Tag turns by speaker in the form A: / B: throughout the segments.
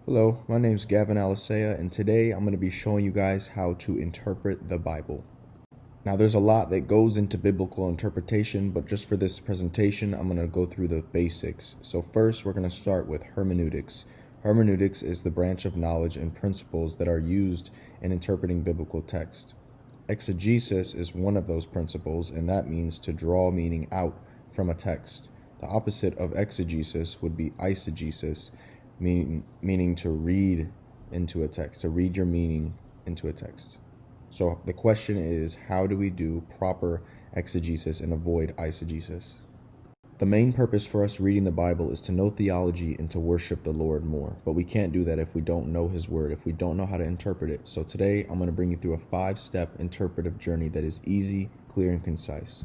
A: Hello, my name is Gavin Alisea, and today I'm going to be showing you guys how to interpret the Bible. Now, there's a lot that goes into biblical interpretation, but just for this presentation, I'm going to go through the basics. So first, we're going to start with hermeneutics. Hermeneutics is the branch of knowledge and principles that are used in interpreting biblical text. Exegesis is one of those principles, and that means to draw meaning out from a text. The opposite of exegesis would be eisegesis, meaning to read into a text, to read your meaning into a text. So the question is, how do we do proper exegesis and avoid eisegesis? The main purpose for us reading the Bible is to know theology and to worship the Lord more. But we can't do that if we don't know His Word, if we don't know how to interpret it. So today I'm going to bring you through a 5-step interpretive journey that is easy, clear, and concise.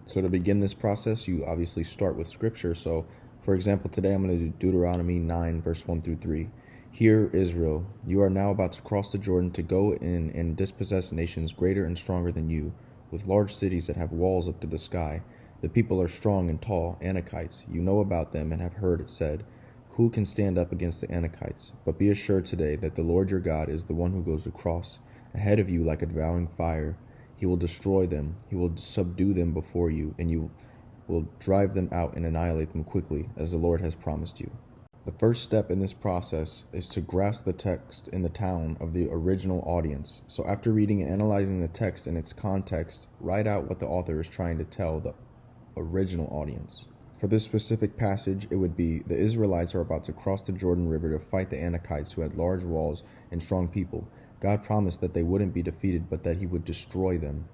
A: So to begin this process, you obviously start with Scripture. So for example, today I'm going to do Deuteronomy 9, verse 1 through 3. Hear, Israel, you are now about to cross the Jordan to go in and dispossess nations greater and stronger than you, with large cities that have walls up to the sky. The people are strong and tall, Anakites. You know about them and have heard it said, who can stand up against the Anakites? But be assured today that the Lord your God is the one who goes across ahead of you like a devouring fire. He will destroy them. He will subdue them before you, and you will drive them out and annihilate them quickly, as the Lord has promised you. The first step in this process is to grasp the text in the tone of the original audience. So after reading and analyzing the text in its context, write out what the author is trying to tell the original audience. For this specific passage, it would be, the Israelites are about to cross the Jordan River to fight the Anakites, who had large walls and strong people. God promised that they wouldn't be defeated, but that He would destroy them.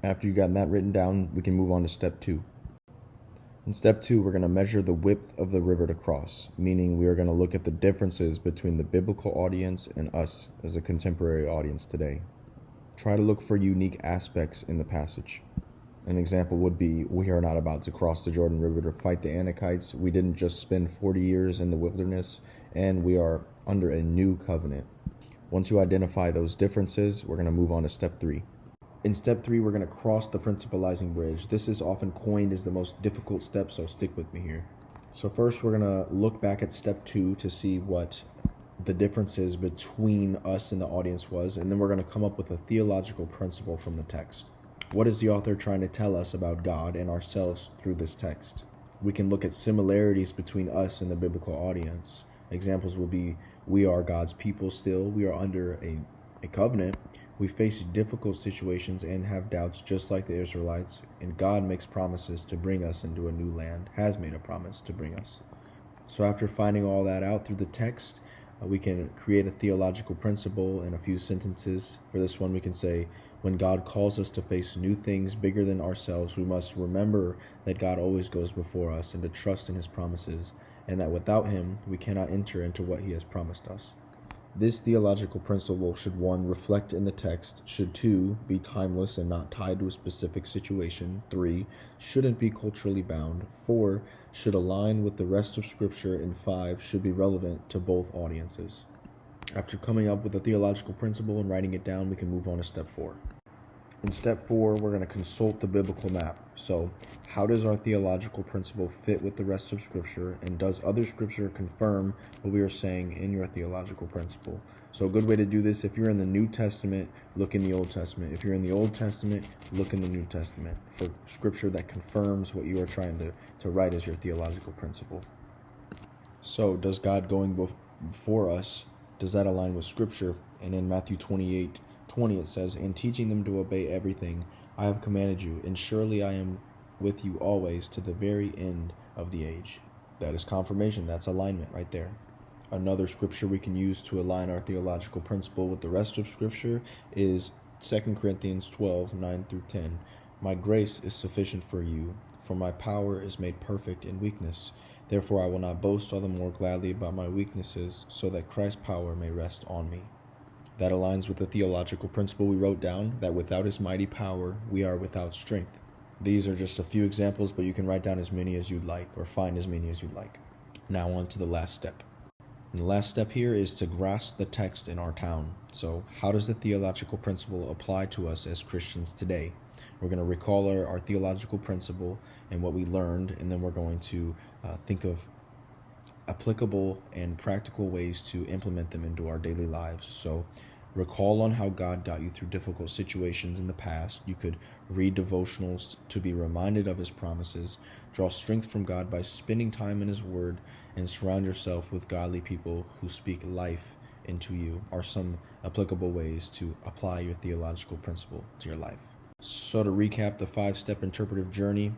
A: After you've gotten that written down, we can move on to step 2. In step 2, we're going to measure the width of the river to cross, meaning we are going to look at the differences between the biblical audience and us as a contemporary audience today. Try to look for unique aspects in the passage. An example would be, we are not about to cross the Jordan River to fight the Anakites. We didn't just spend 40 years in the wilderness, and we are under a new covenant. Once you identify those differences, we're going to move on to step 3. In step 3, we're going to cross the principalizing bridge. This is often coined as the most difficult step, so stick with me here. So first, we're going to look back at step 2 to see what the differences between us and the audience was, and then we're going to come up with a theological principle from the text. What is the author trying to tell us about God and ourselves through this text? We can look at similarities between us and the biblical audience. Examples will be, we are God's people still. We are under a covenant. We face difficult situations and have doubts just like the Israelites, and God makes promises to bring us into a new land, has made a promise to bring us. So after finding all that out through the text, we can create a theological principle in a few sentences. For this one, we can say, when God calls us to face new things bigger than ourselves, we must remember that God always goes before us and to trust in His promises, and that without Him, we cannot enter into what He has promised us. This theological principle should 1, reflect in the text, should 2, be timeless and not tied to a specific situation, 3, shouldn't be culturally bound, 4, should align with the rest of Scripture, and 5, should be relevant to both audiences. After coming up with a theological principle and writing it down, we can move on to step 4. In step 4, we're going to consult the biblical map. So, how does our theological principle fit with the rest of Scripture, and does other Scripture confirm what we are saying in your theological principle? So a good way to do this, if you're in the New Testament, look in the Old Testament. If you're in the Old Testament, look in the New Testament for Scripture that confirms what you are trying to write as your theological principle. So, does God going before us, does that align with Scripture? And in Matthew 28:20 it says, and teaching them to obey everything I have commanded you, and surely I am with you always to the very end of the age. That is confirmation. That's alignment right there. Another scripture we can use to align our theological principle with the rest of Scripture is 2 Corinthians 12:9 through 10. My grace is sufficient for you, for my power is made perfect in weakness. Therefore I will not boast all the more gladly about my weaknesses, so that Christ's power may rest on me. That aligns with the theological principle we wrote down, that without His mighty power, we are without strength. These are just a few examples, but you can write down as many as you'd like, or find as many as you'd like. Now on to the last step. And the last step here is to grasp the text in our town. So how does the theological principle apply to us as Christians today? We're going to recall our theological principle and what we learned, and then we're going to think of applicable and practical ways to implement them into our daily lives. So recall on how God got you through difficult situations in the past. You could read devotionals to be reminded of his promises, draw strength from God by spending time in his word, and surround yourself with godly people who speak life into you are some applicable ways to apply your theological principle to your life. So to recap the 5-step interpretive journey,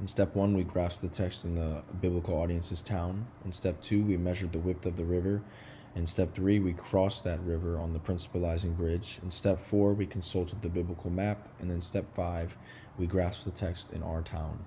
A: in step 1, we grasped the text in the biblical audience's town. In step 2, we measured the width of the river. In step 3, we crossed that river on the principalizing bridge. In step 4, we consulted the biblical map. And then step 5, we grasped the text in our town.